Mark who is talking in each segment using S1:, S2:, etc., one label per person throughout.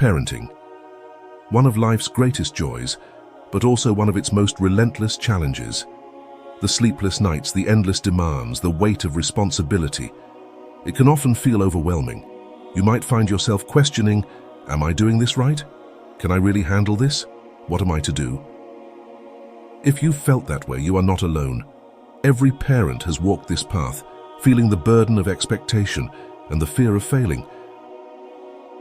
S1: Parenting. One of life's greatest joys, but also one of its most relentless challenges. The sleepless nights, the endless demands, the weight of responsibility. It can often feel overwhelming. You might find yourself questioning, am I doing this right? Can I really handle this? What am I to do? If you've felt that way, you are not alone. Every parent has walked this path, feeling the burden of expectation and the fear of failing.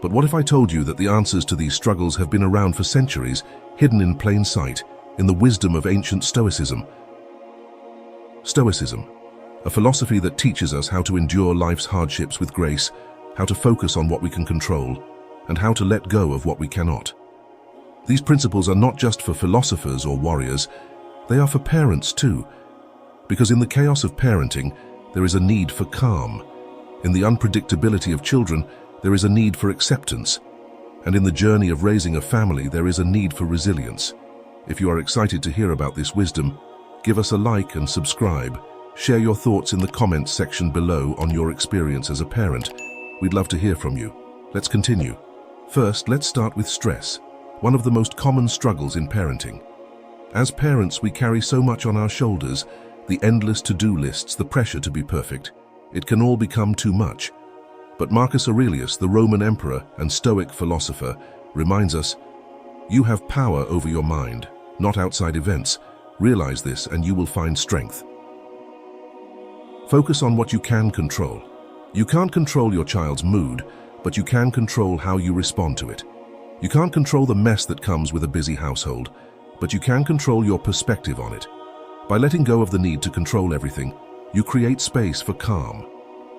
S1: But what if I told you that the answers to these struggles have been around for centuries, hidden in plain sight, in the wisdom of ancient Stoicism? Stoicism, a philosophy that teaches us how to endure life's hardships with grace, how to focus on what we can control, and how to let go of what we cannot. These principles are not just for philosophers or warriors, they are for parents too. Because in the chaos of parenting, there is a need for calm. In the unpredictability of children, there is a need for acceptance. And in the journey of raising a family, there is a need for resilience. If you are excited to hear about this wisdom, give us a like and subscribe. Share your thoughts in the comments section below on your experience as a parent. We'd love to hear from you. Let's continue. First, let's start with stress, one of the most common struggles in parenting. As parents, we carry so much on our shoulders, the endless to-do lists, the pressure to be perfect. It can all become too much. But Marcus Aurelius, the Roman emperor and Stoic philosopher, reminds us, you have power over your mind, not outside events. Realize this and you will find strength. Focus on what you can control. You can't control your child's mood, but you can control how you respond to it. You can't control the mess that comes with a busy household, but you can control your perspective on it. By letting go of the need to control everything, you create space for calm.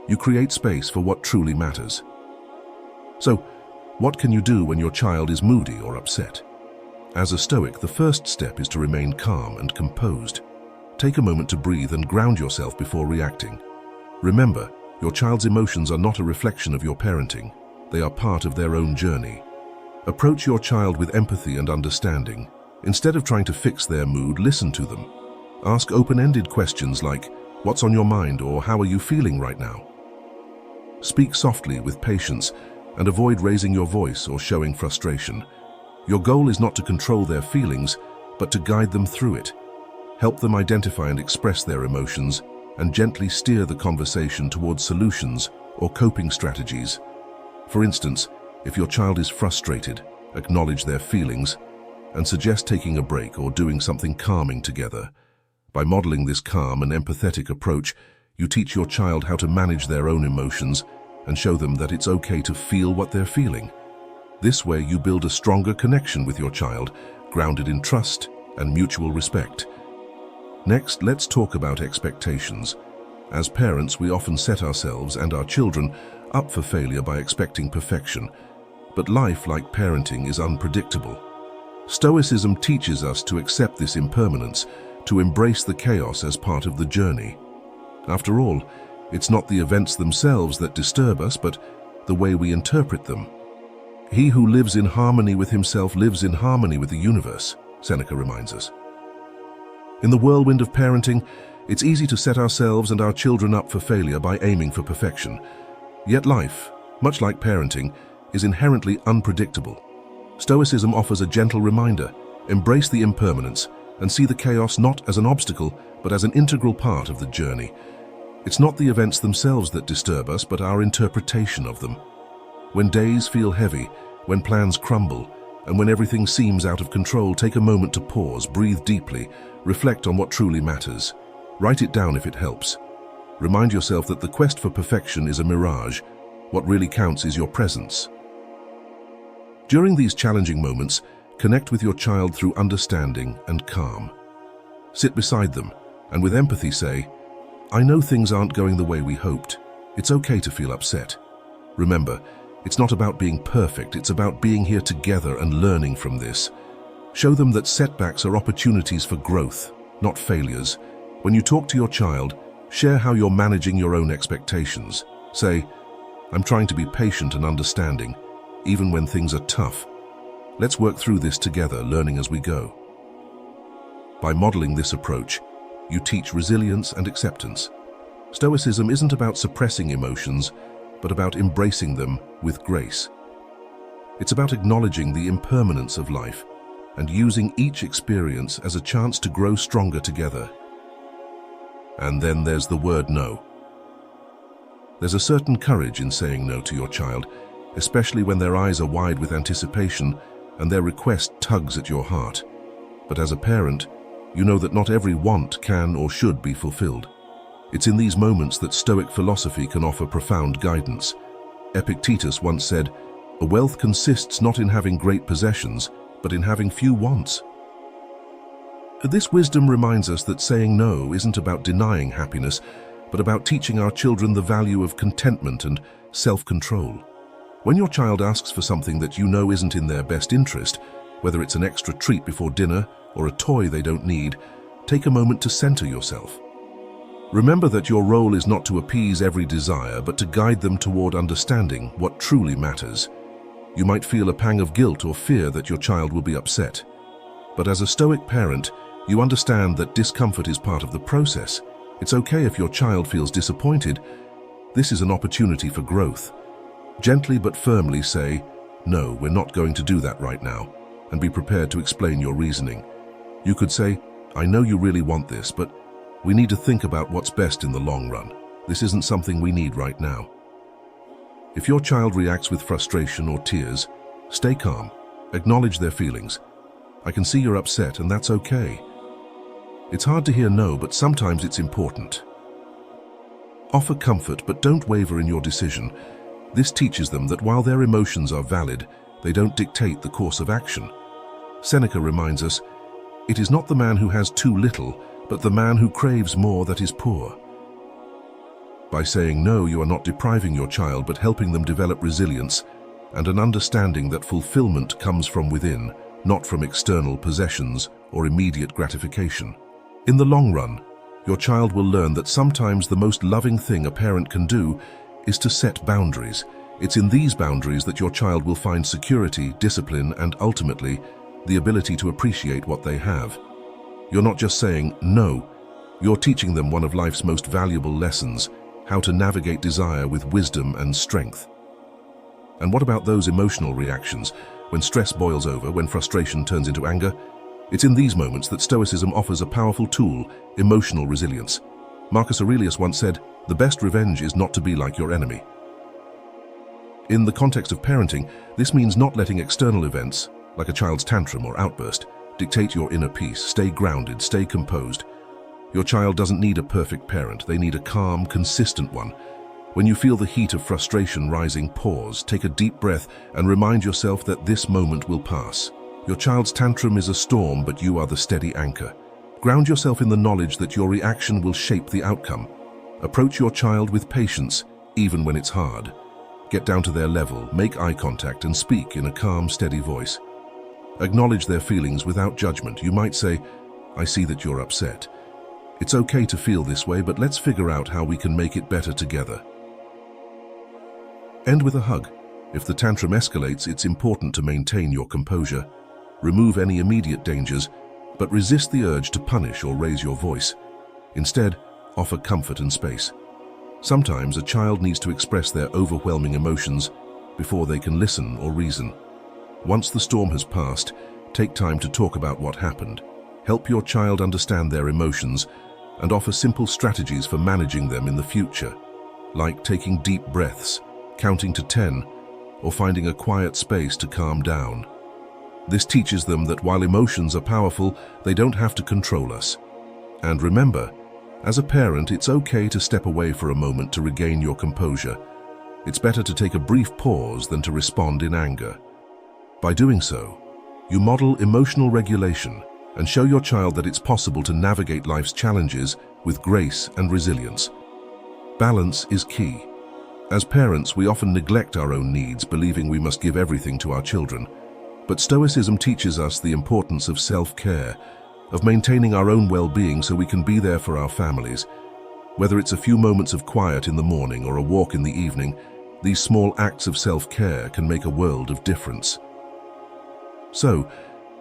S1: You create space for what truly matters. So, what can you do when your child is moody or upset? As a Stoic, the first step is to remain calm and composed. Take a moment to breathe and ground yourself before reacting. Remember, your child's emotions are not a reflection of your parenting. They are part of their own journey. Approach your child with empathy and understanding. Instead of trying to fix their mood, listen to them. Ask open-ended questions like, what's on your mind, or how are you feeling right now? Speak softly with patience and avoid raising your voice or showing frustration. Your goal is not to control their feelings, but to guide them through it. Help them identify and express their emotions and gently steer the conversation towards solutions or coping strategies. For instance, if your child is frustrated, acknowledge their feelings and suggest taking a break or doing something calming together. By modeling this calm and empathetic approach, you teach your child how to manage their own emotions and show them that it's okay to feel what they're feeling. This way, you build a stronger connection with your child, grounded in trust and mutual respect. Next, let's talk about expectations. As parents, we often set ourselves and our children up for failure by expecting perfection. But life, like parenting, is unpredictable. Stoicism teaches us to accept this impermanence, to embrace the chaos as part of the journey. After all, it's not the events themselves that disturb us, but the way we interpret them. He who lives in harmony with himself lives in harmony with the universe, Seneca reminds us. In the whirlwind of parenting, it's easy to set ourselves and our children up for failure by aiming for perfection. Yet life, much like parenting, is inherently unpredictable. Stoicism offers a gentle reminder: embrace the impermanence and see the chaos not as an obstacle, but as an integral part of the journey. It's not the events themselves that disturb us, but our interpretation of them. When days feel heavy, when plans crumble, and when everything seems out of control, take a moment to pause, breathe deeply, reflect on what truly matters. Write it down if it helps. Remind yourself that the quest for perfection is a mirage. What really counts is your presence. During these challenging moments, connect with your child through understanding and calm. Sit beside them, and with empathy say, I know things aren't going the way we hoped. It's okay to feel upset. Remember, it's not about being perfect, it's about being here together and learning from this. Show them that setbacks are opportunities for growth, not failures. When you talk to your child, share how you're managing your own expectations. Say, I'm trying to be patient and understanding, even when things are tough. Let's work through this together, learning as we go. By modeling this approach, you teach resilience and acceptance. Stoicism isn't about suppressing emotions, but about embracing them with grace. It's about acknowledging the impermanence of life and using each experience as a chance to grow stronger together. And then there's the word no. There's a certain courage in saying no to your child, especially when their eyes are wide with anticipation and their request tugs at your heart. But as a parent, you know that not every want can or should be fulfilled. It's in these moments that Stoic philosophy can offer profound guidance. Epictetus once said, "A wealth consists not in having great possessions, but in having few wants." This wisdom reminds us that saying no isn't about denying happiness, but about teaching our children the value of contentment and self-control. When your child asks for something that you know isn't in their best interest, whether it's an extra treat before dinner or a toy they don't need, take a moment to center yourself. Remember that your role is not to appease every desire, but to guide them toward understanding what truly matters. You might feel a pang of guilt or fear that your child will be upset. But as a Stoic parent, you understand that discomfort is part of the process. It's okay if your child feels disappointed. This is an opportunity for growth. Gently but firmly say, "No, we're not going to do that right now," and be prepared to explain your reasoning. You could say, "I know you really want this, but we need to think about what's best in the long run. This isn't something we need right now." If your child reacts with frustration or tears, stay calm. Acknowledge their feelings. "I can see you're upset, and that's okay." It's hard to hear no, but sometimes it's important. Offer comfort, but don't waver in your decision. This teaches them that while their emotions are valid, they don't dictate the course of action. Seneca reminds us, "It is not the man who has too little, but the man who craves more that is poor." By saying no, you are not depriving your child, but helping them develop resilience and an understanding that fulfillment comes from within, not from external possessions or immediate gratification. In the long run, your child will learn that sometimes the most loving thing a parent can do is to set boundaries. It's in these boundaries that your child will find security, discipline, and ultimately, the ability to appreciate what they have. You're not just saying no, you're teaching them one of life's most valuable lessons, how to navigate desire with wisdom and strength. And what about those emotional reactions, when stress boils over, when frustration turns into anger? It's in these moments that Stoicism offers a powerful tool, emotional resilience. Marcus Aurelius once said, "The best revenge is not to be like your enemy." In the context of parenting, this means not letting external events, like a child's tantrum or outburst, dictate your inner peace. Stay grounded, stay composed. Your child doesn't need a perfect parent, they need a calm, consistent one. When you feel the heat of frustration rising, pause, take a deep breath, and remind yourself that this moment will pass. Your child's tantrum is a storm, but you are the steady anchor. Ground yourself in the knowledge that your reaction will shape the outcome. Approach your child with patience, even when it's hard. Get down to their level, make eye contact, and speak in a calm, steady voice. Acknowledge their feelings without judgment. You might say, "I see that you're upset. It's okay to feel this way, but let's figure out how we can make it better together." End with a hug. If the tantrum escalates, it's important to maintain your composure. Remove any immediate dangers, but resist the urge to punish or raise your voice. Instead, offer comfort and space. Sometimes a child needs to express their overwhelming emotions before they can listen or reason. Once the storm has passed, take time to talk about what happened. Help your child understand their emotions and offer simple strategies for managing them in the future, like taking deep breaths, counting to 10, or finding a quiet space to calm down. This teaches them that while emotions are powerful, they don't have to control us. And remember, as a parent, it's okay to step away for a moment to regain your composure. It's better to take a brief pause than to respond in anger. By doing so, you model emotional regulation and show your child that it's possible to navigate life's challenges with grace and resilience. Balance is key. As parents, we often neglect our own needs, believing we must give everything to our children. But Stoicism teaches us the importance of self-care, of maintaining our own well-being so we can be there for our families. Whether it's a few moments of quiet in the morning or a walk in the evening, these small acts of self-care can make a world of difference. So,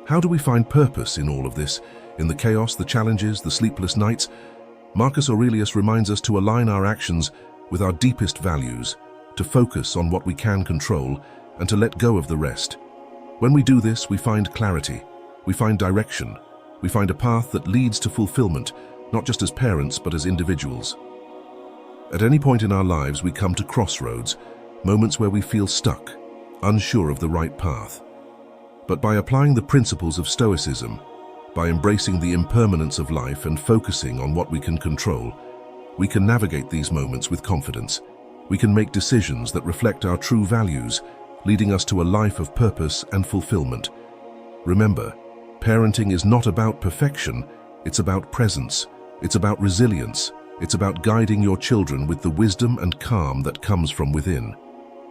S1: how do we find purpose in all of this? In the chaos, the challenges, the sleepless nights? Marcus Aurelius reminds us to align our actions with our deepest values, to focus on what we can control, and to let go of the rest. When we do this, we find clarity, we find direction, we find a path that leads to fulfillment, not just as parents, but as individuals. At any point in our lives, we come to crossroads, moments where we feel stuck, unsure of the right path. But by applying the principles of Stoicism, by embracing the impermanence of life and focusing on what we can control, we can navigate these moments with confidence. We can make decisions that reflect our true values, leading us to a life of purpose and fulfillment. Remember, parenting is not about perfection, it's about presence, it's about resilience, it's about guiding your children with the wisdom and calm that comes from within.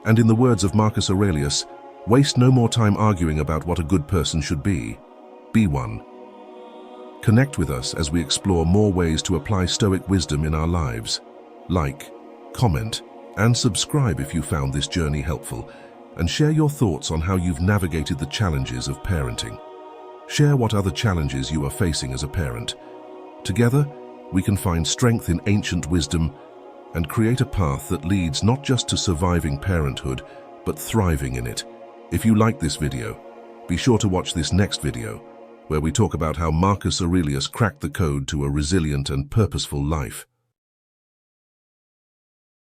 S1: And in the words of Marcus Aurelius, waste no more time arguing about what a good person should be. Be one. Connect with us as we explore more ways to apply Stoic wisdom in our lives. Like, comment, and subscribe if you found this journey helpful, and share your thoughts on how you've navigated the challenges of parenting. Share what other challenges you are facing as a parent. Together, we can find strength in ancient wisdom and create a path that leads not just to surviving parenthood, but thriving in it. If you like this video, be sure to watch this next video, where we talk about how Marcus Aurelius cracked the code to a resilient and purposeful life.